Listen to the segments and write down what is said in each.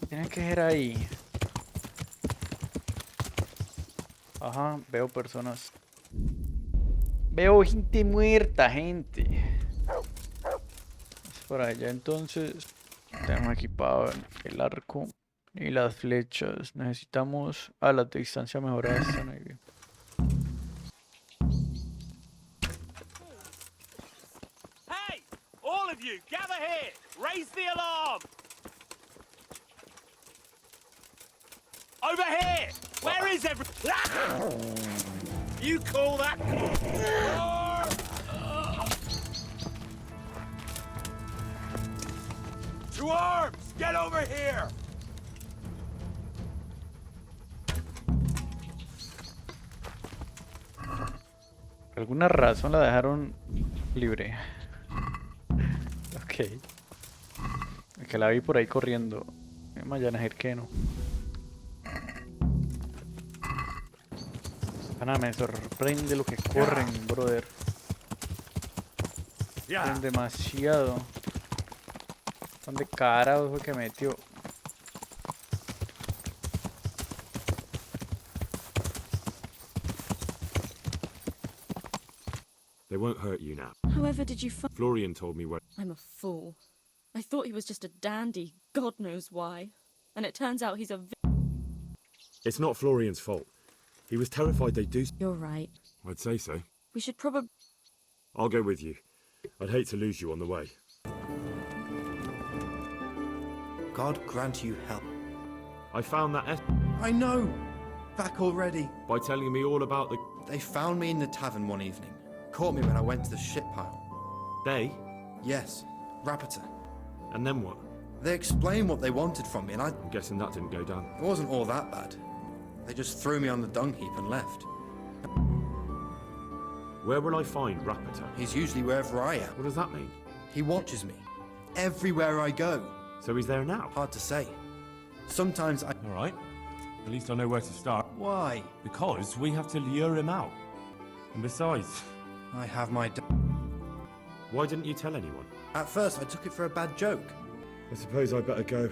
Tiene que ser ahí. Ajá, veo personas. Veo gente muerta, gente. Es por allá entonces. Tenemos equipado el arco y las flechas. Necesitamos a la distancia mejorada. Están ahí bien. Hey! All of you, gather here! Raise the alarm! Over here! Where is every... You call that... To arms! Get over here! Por alguna razón la dejaron libre. Ok. El que la vi por ahí corriendo. Mañana es que no. Pana, me sorprende lo que corren, brother. Corren demasiado. ¿Dónde carajo fue que metió? They won't hurt you now. However did you find... Florian told me where... I'm a fool. I thought he was just a dandy, God knows why. And it turns out he's a... It's not Florian's fault. He was terrified they'd do... You're right. I'd say so. We should probably... I'll go with you. I'd hate to lose you on the way. God grant you help. I found that I know! Back already. by telling me all about the... They found me in the tavern one evening. Caught me when I went to the ship pile. They? Yes, Rapita. And then what? They explained what they wanted from me and I'm guessing that didn't go down. it wasn't all that bad. They just threw me on the dung heap and left. Where will I find Rapita? He's usually wherever I am. What does that mean? He watches me. Everywhere I go. So he's there now? Hard to say. Sometimes I... All right. At least I know where to start. Why? Because we have to lure him out. And besides... I have my... Why didn't you tell anyone? At first I took it for a bad joke. I suppose I better go.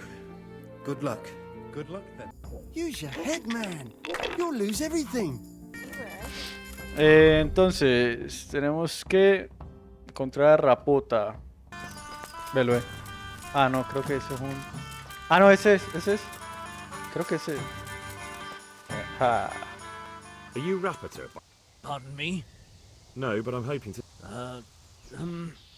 Good luck. Good luck then. Use your head, man. You'll lose everything. Entonces, tenemos que encontrar a Rapota. Velo, Ah, no, creo que ese es un... Ah, no, ese es. Creo que ese... Ajá. Are you Rapita? Pardon me? No, but I'm hoping to... Uh,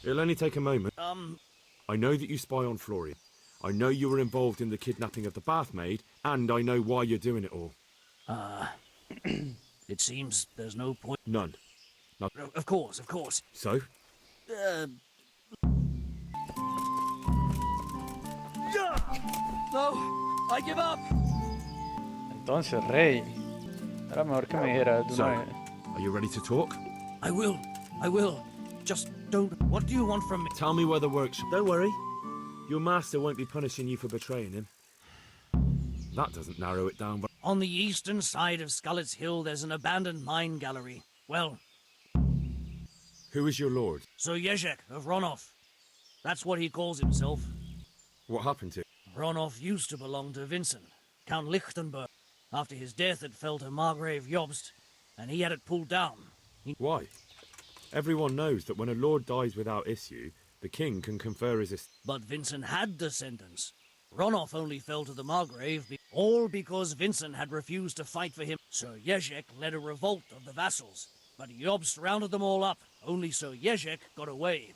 It'll only take a moment. I know that you spy on Florian. I know you were involved in the kidnapping of the bath maid, and I know why you're doing it all. it seems there's no point... None. Of course, of course. So? No, I give up! Entonces, Rey. Era mejor que me dijeras de una So, vez. are you ready to talk? I will. Just don't... What do you want from me? Tell me where the workshop... Don't worry. Your master won't be punishing you for betraying him. That doesn't narrow it down, but... On the eastern side of Skullet's Hill, there's an abandoned mine gallery. Well, Who is your lord? Sir Yezhek of Ronov. That's what he calls himself. What happened to him? Ronov used to belong to Vincent, Count Lichtenberg. After his death, it fell to Margrave Jobst, and he had it pulled down. Why? Everyone knows that when a lord dies without issue, the king can confer his... But Vincent had descendants. Ronov only fell to the Margrave, all because Vincent had refused to fight for him. Sir Yezhek led a revolt of the vassals, but Jobst rounded them all up. Only Sir Yezhek got away.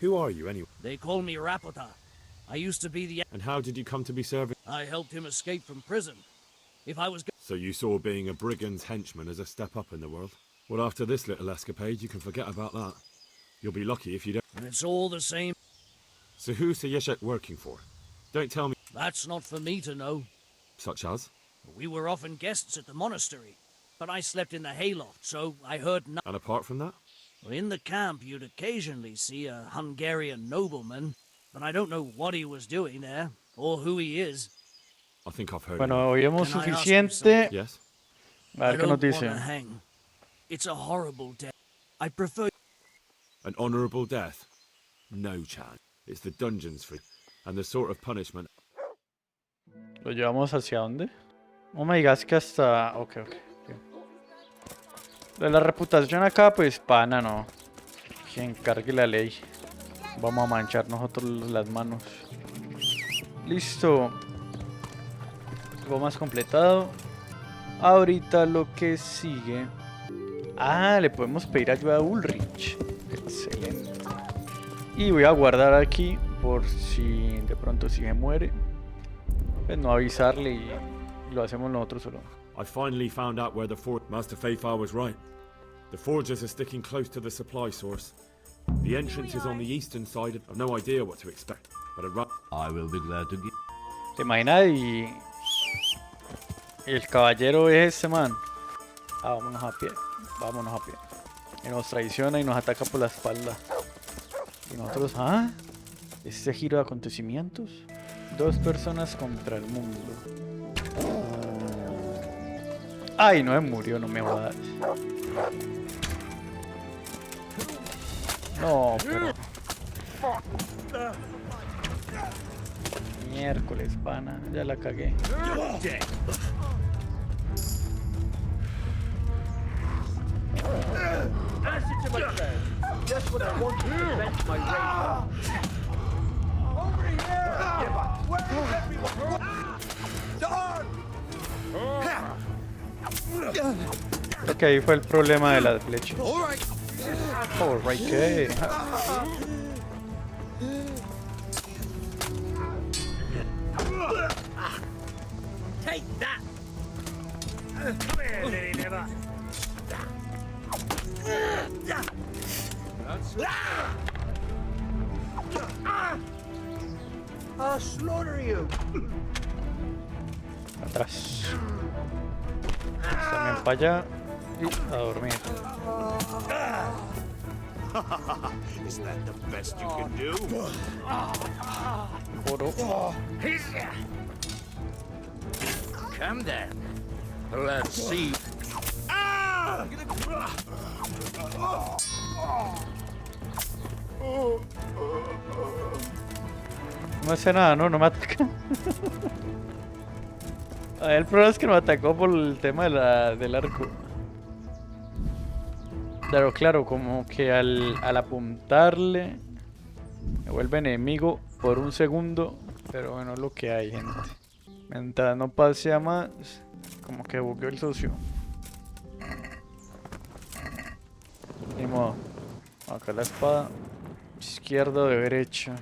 Who are you, anyway? They call me Rapota. I used to be the... And how did you come to be serving... I helped him escape from prison. If I was... So you saw being a brigand's henchman as a step up in the world? Well, after this little escapade, you can forget about that. You'll be lucky if you don't... It's all the same. So who's Sir Yezhek working for? Don't tell me... That's not for me to know. Such as? We were often guests at the monastery, but I slept in the hayloft, so I heard nothing. And apart from that? In the camp, you'd occasionally see a Hungarian nobleman, but I don't know what he was doing there, or who he is. I think I've heard Bueno, of oímos Can I ask suficiente. you. Yes? A I ver qué don't nos want dice. to hang. It's a horrible death. I prefer... An honourable death? No chance. It's the dungeons for... And the sort of punishment... ¿Lo llevamos hacia dónde? No me digas que hasta... Ok. Lo de la reputación acá, pues, pana, no. Que encargue la ley. Vamos a manchar nosotros las manos. Listo. Algo más completado. Ahorita lo que sigue... Ah, le podemos pedir ayuda a Ulrich. Excelente. Y voy a guardar aquí por si de pronto si se muere. Pues no avisarle y lo hacemos nosotros solo. I finally found out where the Master Fayfar was right. The forgers are sticking close to the supply source. The entrance is on the eastern side. I've no idea what to expect, but I will be glad to give. ¿Te imaginas? Y el caballero es ese man. Ah, vámonos a pie. Vámonos a pie. Y nos traiciona y nos ataca por la espalda. Y nosotros, ¿ah? ¿Este giro de acontecimientos? 2 personas contra el mundo. Ay, no me murió, no me jodas. No, pero... Miércoles, pana. Ya la cagué. Creo que ahí fue el problema de las flechas. Oh, right, ¿qué? Take that! Come here, little liver. I'll slaughter you. Atrás. También para allá. Y a dormir. Is that the best you can do? Oro. Come then. Let's see. No hace nada, ¿no? No me ataca. A ver, el problema es que nos atacó por el tema del arco. Pero claro, como que al apuntarle me vuelve enemigo por un segundo. Pero bueno, es lo que hay, gente. Mientras no pase a más, como que bugueó el socio. Ni modo. Acá la espada. Izquierda o derecha.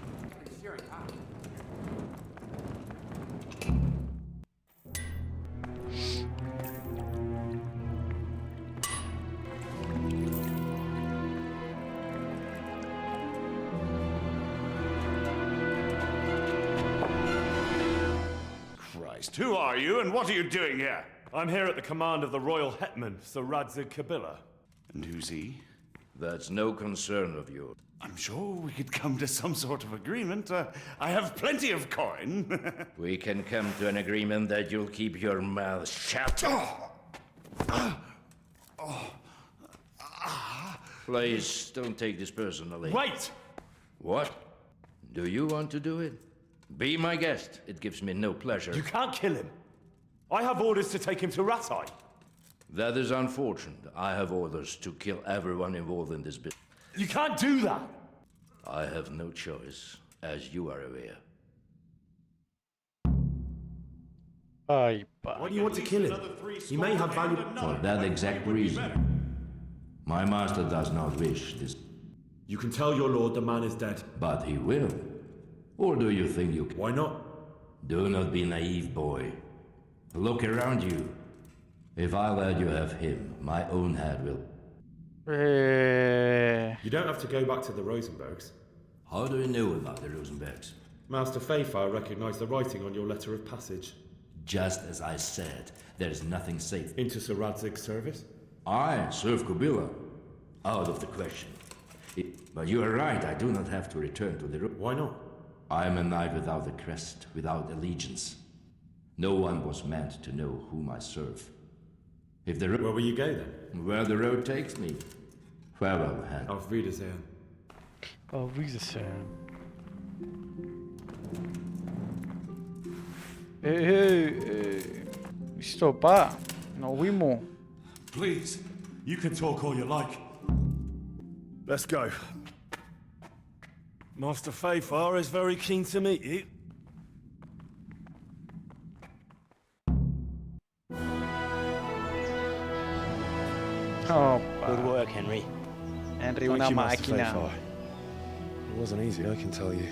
Who are you and what are you doing here? I'm here at the command of the royal hetman, Sir Radzig Kabila. And who's he? That's no concern of yours. I'm sure we could come to some sort of agreement. I have plenty of coin. We can come to an agreement that you'll keep your mouth shut. Please, don't take this personally. Wait! What? Do you want to do it? Be my guest. It gives me no pleasure. You can't kill him. I have orders to take him to Ratai. That is unfortunate. I have orders to kill everyone involved in this business. You can't do that. I have no choice, as you are aware. Ay, pa. Why do you want to kill him? He may have valuable... For that exact reason. My master does not wish this, You can tell your lord the man is dead. but he will. Or do you think you can? Why not? Do not be naive, boy. Look around you. If I let you have him, my own head will. You don't have to go back to the Rosenbergs. How do you know about the Rosenbergs? Master Fayfar recognized the writing on your letter of passage. Just as I said, there is nothing safe. Into Sir Radzig's service? I serve Kubila. Out of the question. But you are right, I do not have to return to the Why not? I am a knight without a crest, without allegiance. No one was meant to know whom I serve. If the Where will you go then? where the road takes me. Farewell, Hen. Auf Wiedersehen. Auf Wiedersehen. Listo, pa. Nos fuimos. Please, you can talk all you like. Let's go. Master Fayfar is very keen to meet you. Oh, Good pa. work, Henry. Henry, Thank una you, Master máquina. Fayfar. It wasn't easy, I can tell you.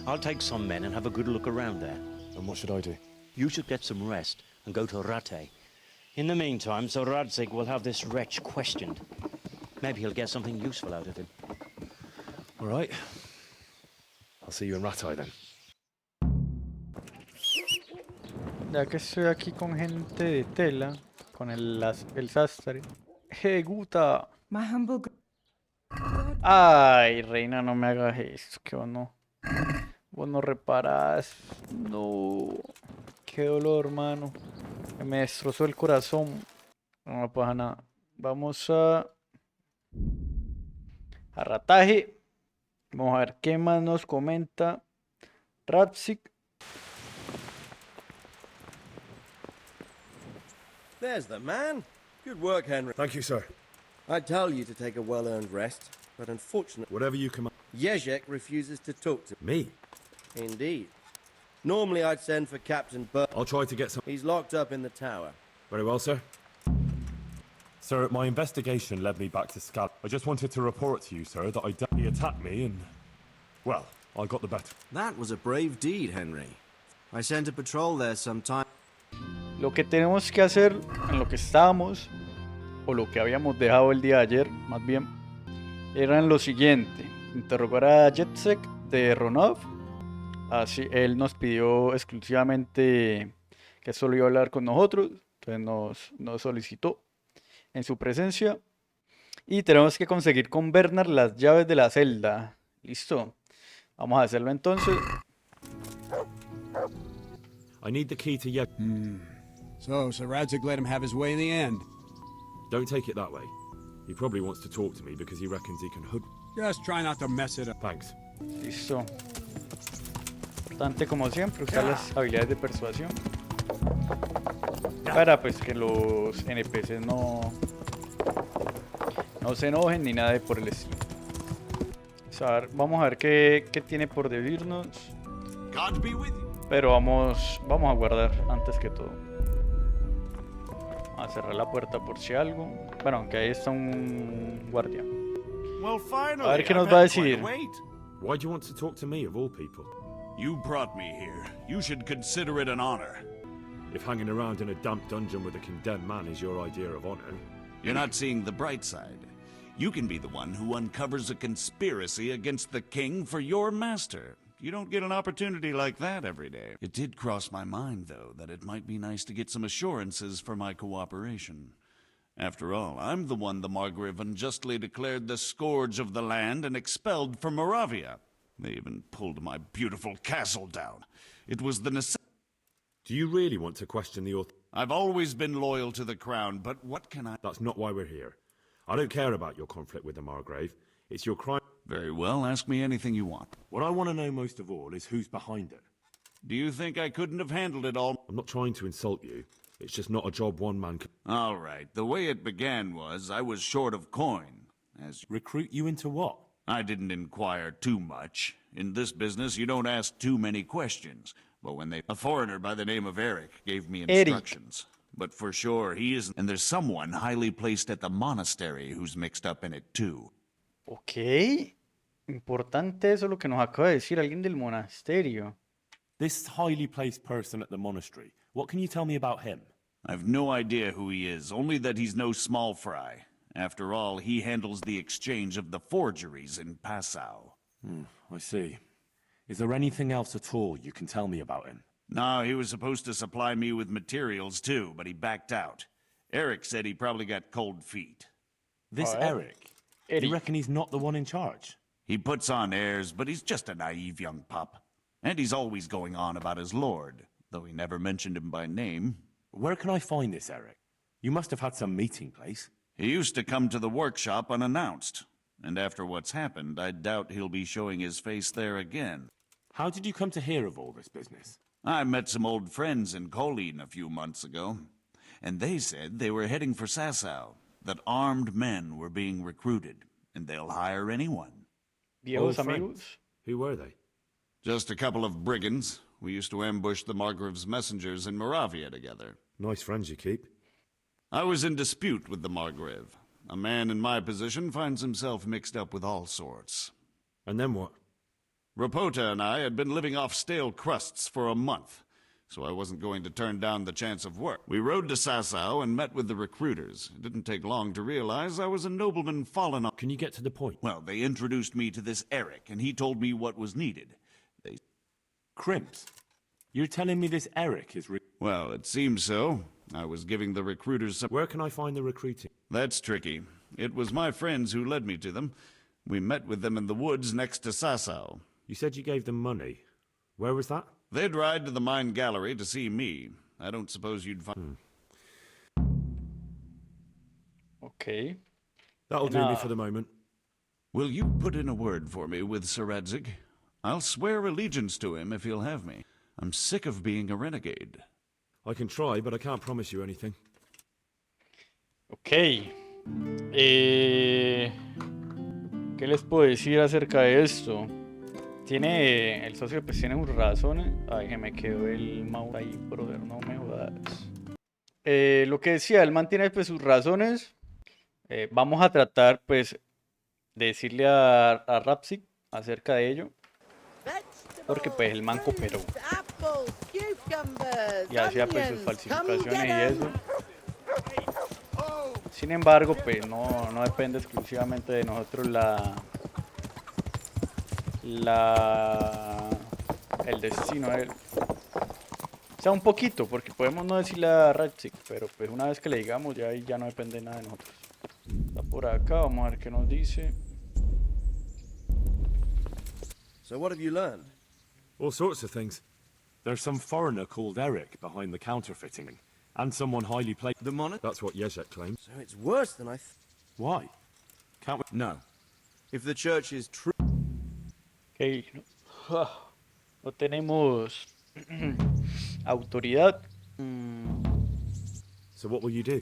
I'll take some men and have a good look around there. And what should I do? You should get some rest and go to Rate. In the meantime, Sir Radzig will have this wretch questioned. Maybe he'll get something useful out of him. All right. I'll see you in Ratai then. Ya que estoy aquí con gente de tela, con el sastre. Guta. My humble. Ay, reina, no me hagas esto, que vos no reparás. No. Qué dolor, hermano. Me destrozó el corazón. No me pasa nada. Vamos a rataje. Vamos a ver qué más nos comenta Radzig. There's the man. Good work, Henry. Thank you, sir. I tell you to take a well-earned rest, but unfortunately, Whatever you command. Jezek refuses to talk to Me? me. Indeed. Normally, I'd send for Captain Burt. I'll try to get some. He's locked up in the tower. Very well, sir. Sir, my investigation led me back to Escapas. I just wanted to report to you, sir, that he attacked me and, well, I got the better. That was a brave deed, Henry. I sent a patrol there sometime. Lo que tenemos que hacer, en lo que estábamos, o lo que habíamos dejado el día de ayer, más bien, era lo siguiente: interrogar a Jezek de Ronov. Así, él nos pidió exclusivamente que solo iba a hablar con nosotros, entonces nos solicitó en su presencia. Y tenemos que conseguir con Bernard las llaves de la celda. Listo, vamos a hacerlo entonces. I need the key to Yeg. So, Sir Radzig let him have his way in the end. Don't take it that way. He probably wants to talk to me because he reckons he can hood. Just try not to mess it up. Thanks. Listo. Importante como siempre usar las habilidades de persuasión para pues que los NPCs no se enojen ni nada de por el estilo. Vamos a ver qué tiene por decirnos. Pero vamos a guardar antes que todo. Vamos a cerrar la puerta por si algo. Bueno, aunque ahí está un guardia. A ver qué nos va a decir. Why do you want to talk to me, of all people? You brought me here. You should consider it an honor. If hanging around in a damp dungeon with a condemned man is your idea of honor. You're not seeing the bright side. You can be the one who uncovers a conspiracy against the king for your master. You don't get an opportunity like that every day. It did cross my mind, though, that it might be nice to get some assurances for my cooperation. After all, I'm the one the Margrave unjustly declared the scourge of the land and expelled from Moravia. They even pulled my beautiful castle down. It was the necessity. Do you really want to question the author? I've always been loyal to the crown, but what can I... That's not why we're here. I don't care about your conflict with the Margrave. It's your crime. Very well, ask me anything you want. What I want to know most of all is who's behind it. Do you think I couldn't have handled it all? I'm not trying to insult you. It's just not a job one man can... All right, the way it began was I was short of coin. Recruit you into what? I didn't inquire too much. In this business, you don't ask too many questions. But when a foreigner by the name of Eric gave me instructions. But for sure, he isn't. And there's someone highly placed at the monastery who's mixed up in it too. Ok. Importante eso lo que nos acaba de decir alguien del monasterio. This highly placed person at the monastery. What can you tell me about him? I've no idea who he is, only that he's no small fry. After all, he handles the exchange of the forgeries in Passau. I see. Is there anything else at all you can tell me about him? No, he was supposed to supply me with materials too, but he backed out. Eric said he probably got cold feet. This Eric? You reckon he's not the one in charge? He puts on airs, but he's just a naive young pup. And he's always going on about his lord, though he never mentioned him by name. Where can I find this Eric? You must have had some meeting place. He used to come to the workshop unannounced. And after what's happened, I doubt he'll be showing his face there again. How did you come to hear of all this business? I met some old friends in Colleen a few months ago, and they said they were heading for Sasau, that armed men were being recruited, and they'll hire anyone. Viejos Old amigos. friends. Who were they? Just a couple of brigands. We used to ambush the Margrave's messengers in Moravia together. Nice friends you keep. I was in dispute with the Margrave. A man in my position finds himself mixed up with all sorts. And then what? Rapota and I had been living off stale crusts for a month, so I wasn't going to turn down the chance of work. We rode to Sasau and met with the recruiters. It didn't take long to realize I was a nobleman fallen on... Can you get to the point? Well, they introduced me to this Eric, and he told me what was needed. They... Crimps? You're telling me this Eric is... Well, it seems so. I was giving the recruiters some... Where can I find the recruiting? That's tricky. It was my friends who led me to them. We met with them in the woods next to Sasau. You said you gave them money. Where was that? They'd ride to the mine gallery to see me. I don't suppose you'd find... Ok. That'll do me for the moment. Will you put in a word for me with Sir Radzig? I'll swear allegiance to him if he'll have me. I'm sick of being a renegade. I can try, but I can't promise you anything. Ok. ¿Qué les puedo decir acerca de esto? Tiene... El socio pues tiene sus razones. Ay, que me quedó el mouse ahí, brother, no me jodas. Lo que decía, él mantiene pues sus razones. Vamos a tratar pues de decirle a Radzig acerca de ello. Porque pues el man cooperó. Y hacía pues sus falsificaciones y eso. Sin embargo, pues no depende exclusivamente de nosotros el destino de él. O sea, un poquito, porque podemos no decirle a Radzig, pero pues una vez que le digamos ya ahí ya no depende nada de nosotros. Está por acá, vamos a ver qué nos dice. So what have you learned? All sorts of things. There's some foreigner called Eric behind the counterfeiting, and someone highly placed. The monarch? That's what Jezek claims. So it's worse than I Why? Can't we? No. If the church is true... Ok, no tenemos autoridad. So what will you do?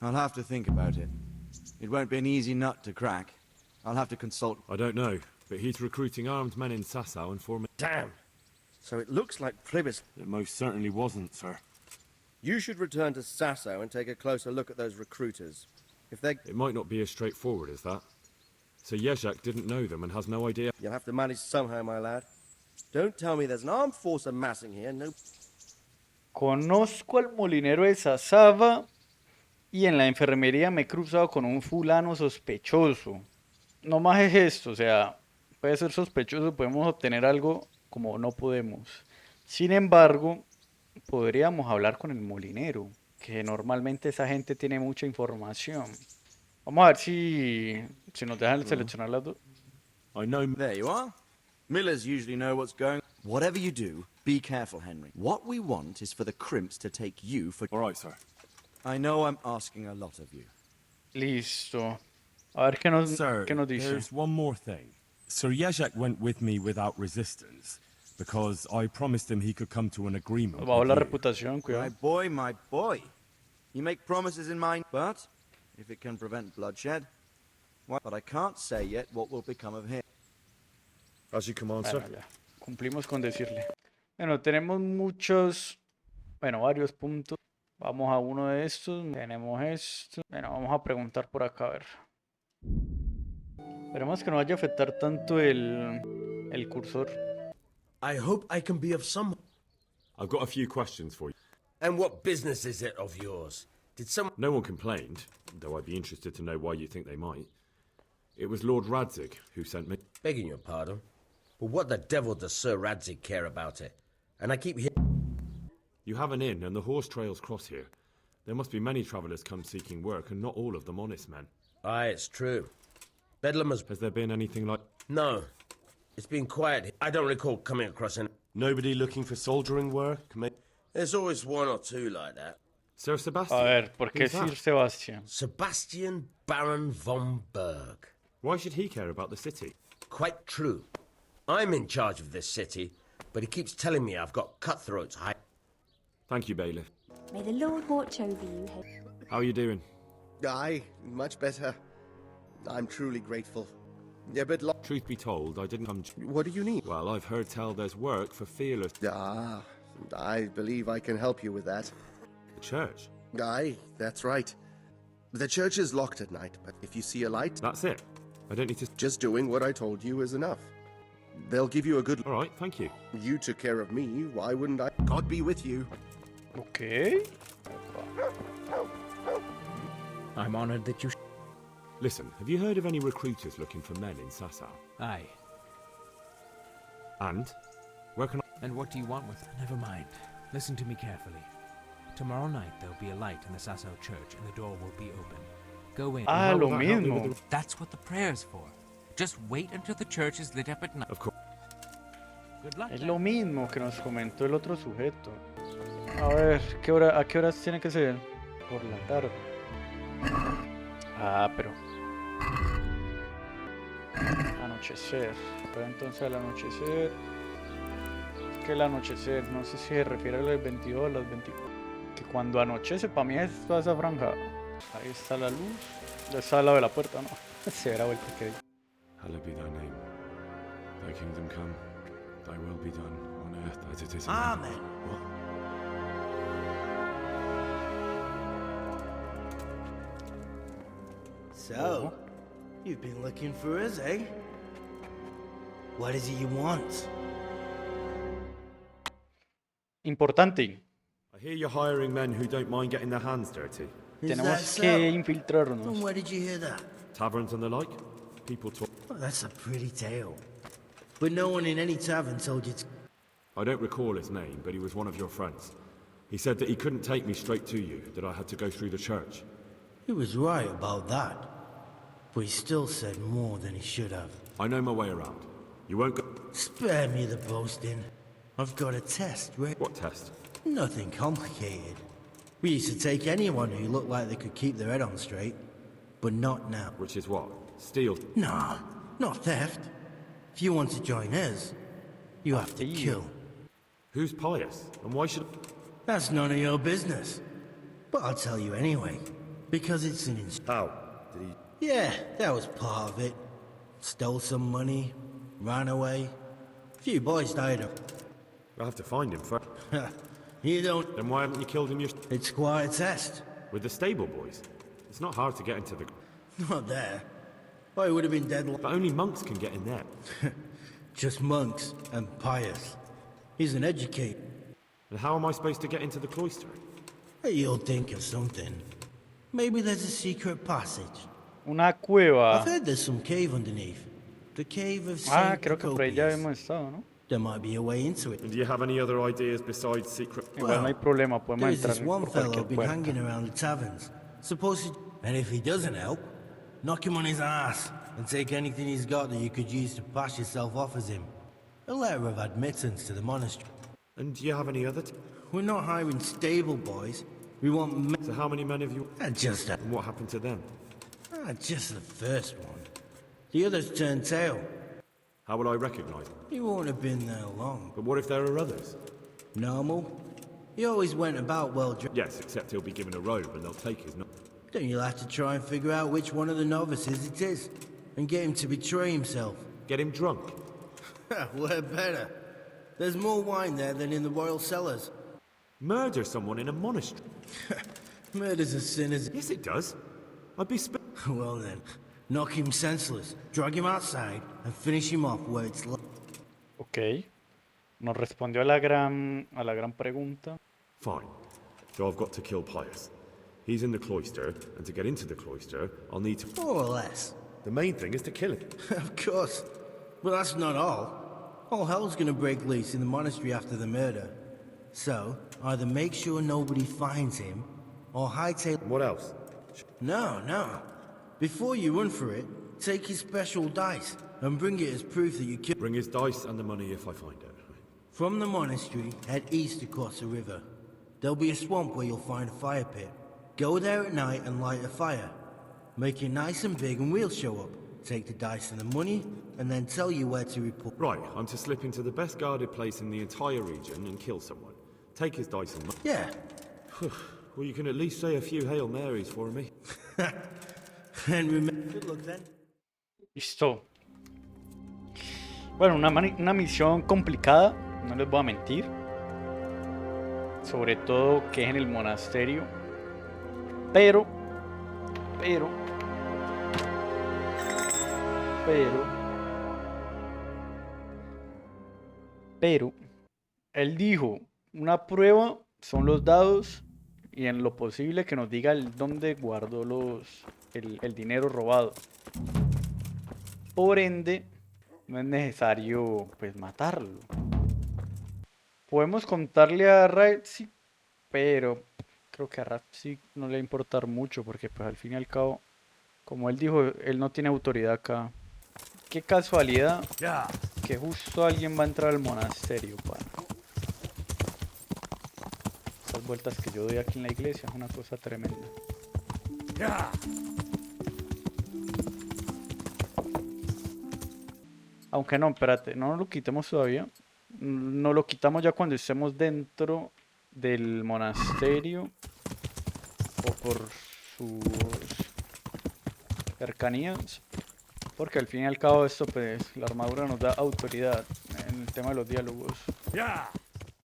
I'll have to think about it. It won't be an easy nut to crack. I'll have to consult... I don't know, but he's recruiting armed men in Sasau and forming... Damn. So it looks like Plibis... It most certainly wasn't, sir. You should return to Sasau and take a closer look at those recruiters. If they... It might not be as straightforward as that. So Jezek didn't know them and has no idea... You'll have to manage somehow, my lad. Don't tell me there's an armed force amassing here, no... Conozco al molinero de Sasava y en la enfermería me he cruzado con un fulano sospechoso. No más es esto, o sea, puede ser sospechoso, podemos obtener algo como no podemos. Sin embargo, podríamos hablar con el molinero, que normalmente esa gente tiene mucha información. Vamos a ver si nos dejan seleccionar las dos. I know. There you are. Millers usually know what's going... Whatever you do, be careful, Henry. What we want is for the crimps to take you for... All right, sir. I know I'm asking a lot of you. Listo. A ver qué nos dice. There's one more thing. Sir Jezek went with me without resistance, because I promised him he could come to an agreement. Bajo la with you. reputación, cuidado. My boy. You make promises in mind, but if it can prevent bloodshed... Why? But I can't say yet what will become of him. As you command, sir. Bueno, ya. Cumplimos con decirle. Bueno, tenemos varios puntos. Vamos a uno de estos. Tenemos esto. Bueno, vamos a preguntar por acá, a ver. Esperemos que no vaya a afectar tanto el cursor. I hope I can be of some... I've got a few questions for you. And what business is it of yours? Did someone... No one complained, though I'd be interested to know why you think they might. It was Lord Radzig who sent me. Begging your pardon, but what the devil does Sir Radzig care about it? And I keep hearing... You have an inn and the horse trails cross here. There must be many travellers come seeking work, and not all of them honest men. Aye, it's true. Bedlam has... Has there been anything like... No. It's been quiet. I don't recall coming across any... Nobody looking for soldiering work? There's always one or two like that. Sir Sebastian? A ver, ¿por qué Who's that? Sir Sebastian? Sebastian Baron von Berg. Why should he care about the city? Quite true. I'm in charge of this city, but he keeps telling me I've got cutthroats high. Thank you, Bailiff. May the Lord watch over you. How are you doing? Aye, much better. I'm truly grateful. Yeah, but Truth be told, I didn't come... what do you need? Well, I've heard tell there's work for fearless... Ah, I believe I can help you with that. Church? Aye, that's right. The church is locked at night, but if you see a light... That's it. I don't need to... Just doing what I told you is enough. They'll give you a good... All right, thank you. You took care of me, why wouldn't I? God be with you. Ok. I'm honored that you... Listen, have you heard of any recruiters looking for men in Sasau? Aye. And? Where can I... And what do you want with it? Never mind. Listen to me carefully. Tomorrow night there'll be a light in the Sasau church and the door will be open. Go in. Ah, lo mismo. That's what the prayer's for. Just wait until the church is lit up at night. Of course. Good luck. Es lo mismo que nos comentó el otro sujeto. A ver, ¿a qué horas tiene que ser? Por la tarde. Ah, pero... Anochecer. Pero entonces al anochecer... Es que el anochecer, no sé si se refiere a las 22 o las 24. Que cuando anochece, para mí es toda esa franja. Ahí está la luz. Está al lado de la puerta, ¿no? Se verá vuelta que... Hallowed be thy name. Thy kingdom come. Thy will be done on earth as it is in Amen. heaven. What? So, you've been looking for us, eh? What is it you want? Importante. I hear you're hiring men who don't mind getting their hands dirty. Tenemos que infiltrarnos. And where did you hear that? Taverns and the like? People talk... Well, that's a pretty tale. But no one in any tavern told you to... I don't recall his name, but he was one of your friends. He said that he couldn't take me straight to you, that I had to go through the church. He was right about that. But he still said more than he should have. I know my way around. You won't go... Spare me the boasting. I've got a test, right? What test? Nothing complicated. We used to take anyone who looked like they could keep their head on straight. But not now. Which is what? Steal? No, not theft. If you want to join us, you have to kill. Who's pious? And why should... That's none of your business. But I'll tell you anyway. Because it's an How? Did he... Yeah, that was part of it. Stole some money, ran away. Few boys died of... I'll have to find him first. You don't... Then why haven't you killed him It's quite a test. With the stable boys? It's not hard to get into the... Not there. I would have been dead... But only monks can get in there. Just monks and pious. He's an educator. And how am I supposed to get into the cloister? You'll think of something. Maybe there's a secret passage. Una cueva. I've heard there's some cave underneath. The cave of Ah, Saint creo que por ahí ya Procopius. hemos estado, ¿no? There might be a way into it. And do you have any other ideas besides secret... Igual no hay problema, podemos There's entrar this one por fellow cualquier been puerta. hanging around the taverns. Supposed to... And if he doesn't help, knock him on his ass and take anything he's got that you could use to pass yourself off as him. A letter of admittance to the monastery. And do you have any other... We're not hiring stable boys. We want men. So how many men have you... Just And what happened to them? just the first one. The others turned tail. How will I recognize them? He won't have been there long. But what if there are others? Normal. He always went about well dressed. Yes, except he'll be given a robe and they'll take his... Then you'll have to try and figure out which one of the novices it is, and get him to betray himself. Get him drunk? We're better. There's more wine there than in the royal cellars. Murder someone in a monastery? Murder's a sin, is it? Yes, it does. I'd be... Well then, knock him senseless, drag him outside, and finish him off where it's... Ok. Nos respondió a la gran pregunta. Fine. So I've got to kill Pius. He's in the cloister, and to get into the cloister, I'll need to... More or less. The main thing is to kill him. Of course. But that's not all. All hell's gonna break loose in the monastery after the murder. So, either make sure nobody finds him, or hightail... What else? No. Before you run for it, take his special dice, and bring it as proof that you killed... Bring his dice and the money if I find it. From the monastery, head east across the river. There'll be a swamp where you'll find a fire pit. Go there at night and light a fire. Make it nice and big and we'll show up. take the dice and the money, and then tell you where to report. Right, I'm to slip into the best guarded place in the entire region and kill someone. Take his dice and money. Yeah. Well, you can at least say a few Hail Marys for me. And remember, good luck then. Listo. Bueno, una misión complicada, no les voy a mentir. Sobre todo que es en el monasterio. Pero, él dijo, una prueba son los dados y en lo posible que nos diga dónde guardó el dinero robado. Por ende, no es necesario pues matarlo. Podemos contarle a Ratzik, pero creo que a Ratzik no le va a importar mucho porque pues al fin y al cabo, como él dijo, él no tiene autoridad acá. Qué casualidad que justo alguien va a entrar al monasterio, pana. Estas vueltas que yo doy aquí en la iglesia es una cosa tremenda. Aunque no, espérate, no nos lo quitemos todavía. Nos lo quitamos ya cuando estemos dentro del monasterio o por sus cercanías. Porque al fin y al cabo esto, pues, la armadura nos da autoridad en el tema de los diálogos.